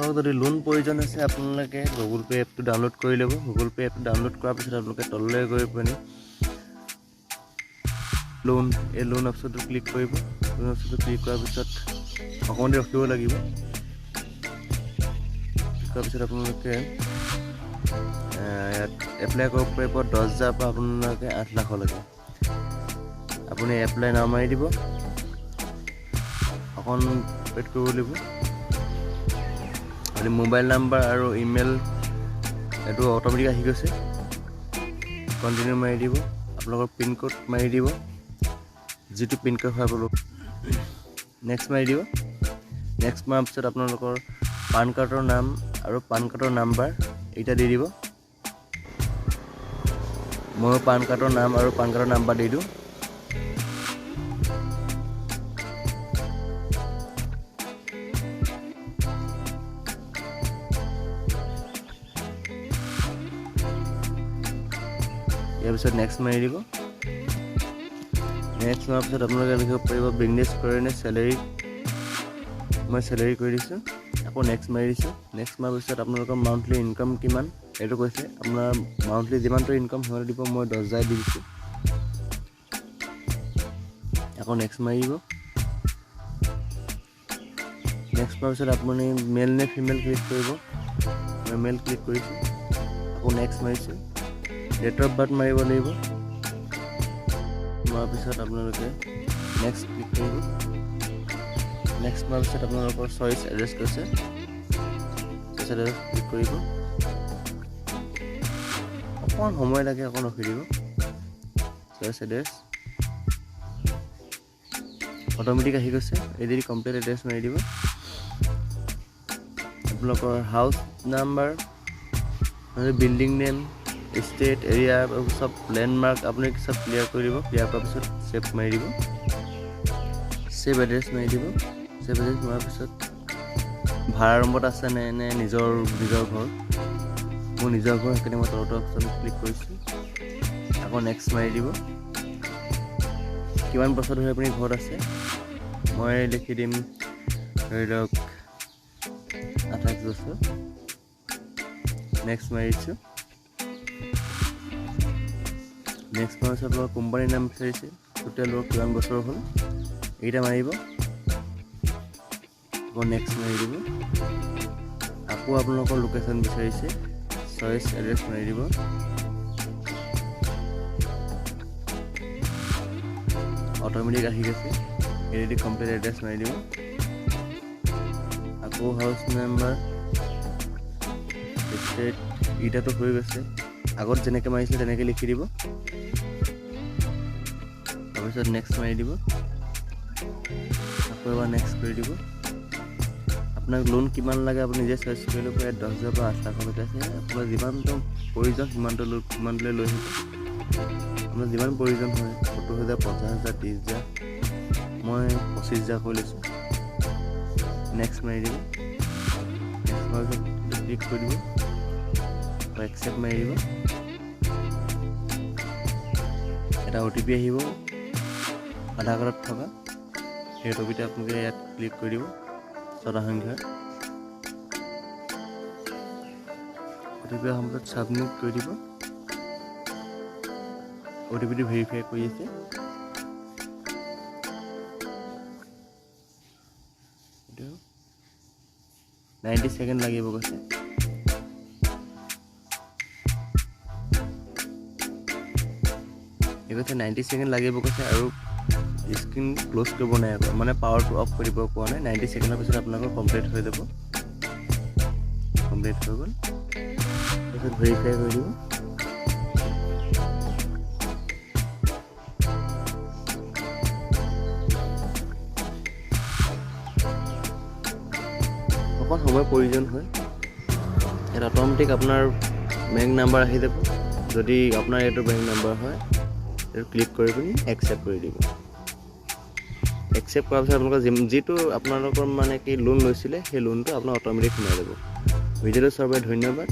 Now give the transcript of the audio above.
আপোনালোকক যদি লোন প্ৰয়োজন আছে আপোনালোকে গুগল পে এপটো ডাউনলোড কৰি ল'ব। গুগল পে এপটো ডাউনলোড কৰাৰ পিছত আপোনালোকে তললৈ গৈ পিনি লোন অপশ্যনটো ক্লিক কৰিব। লোন অপশ্যনটো ক্লিক কৰাৰ পিছত অকণমান দেৰি ৰখিব লাগিব। তাৰপিছত আপোনালোকে ইয়াত এপ্লাই কৰিব পাৰিব 10,000 পৰা আপোনালোকে 8 লাখলৈকে। আপুনি এপ্লাই নাও মাৰি দিব, অকণ ৱেইট কৰিব লাগিব। আপুনি মোবাইল নাম্বাৰ আৰু ইমেইল এইটো অট'মেটিক আহি গৈছে। কণ্টিনিউ মাৰি দিব, আপোনালোকৰ পিন কোড মাৰি দিব, যিটো পিন কোড হয় আপোনালোক নেক্সট মাৰি দিব। নেক্সট মাৰাৰ পিছত আপোনালোকৰ পান কাৰ্ডৰ নাম আৰু পান কাৰ্ডৰ নাম্বাৰ এইটা দি দিব। মই পান কাৰ্ডৰ নাম আৰু পান কাৰ্ডৰ নাম্বাৰ দি দিওঁ। ইয়াৰ পিছত নেক্সট মাৰি দিব। নেক্সট মাৰাৰ পিছত আপোনালোকে লিখিব পাৰিব বিজনেছ কৰে নে চেলেৰি। মই চেলেৰি কৰি দিছোঁ। আকৌ নেক্সট মাৰি দিছোঁ। নেক্সট মাৰাৰ পিছত আপোনালোকৰ মান্থলি ইনকাম কিমান এইটো কৈছে। আপোনাৰ মান্থলি যিমানটো ইনকাম সিমানটো দিব। মই 10,000 দি দিছোঁ। আকৌ নেক্সট মাৰি দিব। নেক্সট মাৰাৰ পিছত আপুনি মেল নে ফিমেল ক্লিক কৰিব। মই মেল ক্লিক কৰিছোঁ। আকৌ নেক্সট মাৰিছোঁ। ডেট অফ বাৰ্থ মাৰিব লাগিব। মাৰাৰ পিছত আপোনালোকে নেক্সট ক্লিক কৰিব। নেক্সট মাৰাৰ পিছত আপোনালোকৰ চইচ এড্ৰেছ কৈছে, এড্ৰেছ ক্লিক কৰিব। অকণমান সময় লাগে, অকণ ৰখি দিব। চইচ এড্ৰেছ অট'মেটিক আহি গৈছে। এইদি কমপ্লিট এড্ৰেছ মাৰি দিব। আপোনালোকৰ house number, building name, state, area চব লেণ্ডমাৰ্ক আপুনি চব ক্লিয়াৰ কৰি দিব। ক্লিয়াৰ কৰাৰ পিছত ছেভ মাৰি দিব। ছেভ এড্ৰেছ মাৰি দিব। ছেভ এড্ৰেছ মৰাৰ পিছত ভাড়া ৰুমত আছে নে নিজৰ ঘৰ। মোৰ নিজৰ ঘৰ, সেইকাৰণে মই তলতে অপশ্যন ক্লিক কৰিছোঁ। আকৌ নেক্সট মাৰি দিব। কিমান বছৰ ধৰি আপুনি ঘৰত আছে, মই লিখি দিম ধৰি লওক 28 বছৰ। নেক্সট মাৰি দিছোঁ। নেক্সট মাৰাৰ পিছত আপোনাৰ কোম্পানীৰ নাম বিচাৰিছে, টোটেল ৱৰ্ক কিমান বছৰ হ'ল এইকেইটা মাৰিব। আকৌ নেক্সট মাৰি দিব। আকৌ আপোনালোকৰ লোকেশ্যন বিচাৰিছে, চইচ এড্ৰেছ মাৰি দিব। অট'মেটিক আহি গৈছে। এইদি কমপ্লিট এড্ৰেছ মাৰি দিব। আকৌ হাউচ নাম্বাৰ, ষ্টেট এইটাতো হৈ গৈছে। আগত যেনেকৈ মাৰিছিলে তেনেকৈ লিখি দিব। তাৰপিছত নেক্সট মাৰি দিব। আকৌ এবাৰ নেক্সট কৰি দিব। আপোনাক লোন কিমান লাগে আপুনি নিজে চইচ কৰি ল'ব। ইয়াত 10,000 পৰা 8 লাখলৈকে আছে। আপোনাৰ যিমানটো প্ৰয়োজন সিমানটোলৈ লৈ আহিব। আপোনাৰ যিমান প্ৰয়োজন হয় 70,000, 50,000, 30,000, মই 25,000 কৰি লৈছোঁ। নেক্সট মাৰি দিব। নেক্সট মাৰাৰ পিছত ক্লিক কৰি দিব। একচেপ্ট মাৰি দিব। এটা OTP আহিব আধাৰ কাৰ্ডত থকা। সেই OTPটো আপোনালোকে ইয়াত ক্লিক কৰি দিব। 6টা সংখ্যা OTP সময়ত ছাবমিট কৰি দিব। OTPটো ভেৰিফাই কৰি আছে। এইটো 90 ছেকেণ্ড লাগিব কৈছে। এই কৈছে 90 ছেকেণ্ড লাগিব কৈছে আৰু স্ক্ৰীন ক্ল'জ কৰিব নাই আকৌ, মানে পাৱাৰটো অফ কৰিব পোৱা নাই। 90 ছেকেণ্ডৰ পিছত আপোনালোকৰ কমপ্লিট হৈ যাব। কমপ্লিট হৈ গ'ল। তাৰপিছত ভেৰিফাই কৰি দিব। অকণ সময় প্ৰয়োজন হয়। ইয়াত অট'মেটিক আপোনাৰ বেংক নাম্বাৰ আহি যাব। যদি আপোনাৰ এইটো বেংক নাম্বাৰ হয় এইটো ক্লিক কৰি পিনি একচেপ্ট কৰি দিব। একচেপ্ট কৰাৰ পিছত আপোনালোকৰ যিটো আপোনালোকৰ মানে কি লোন লৈছিলে সেই লোনটো আপোনাৰ অট'মেটিক সোমাই যাব। ভিডিঅ'টো চোৱাৰ বাবে ধন্যবাদ।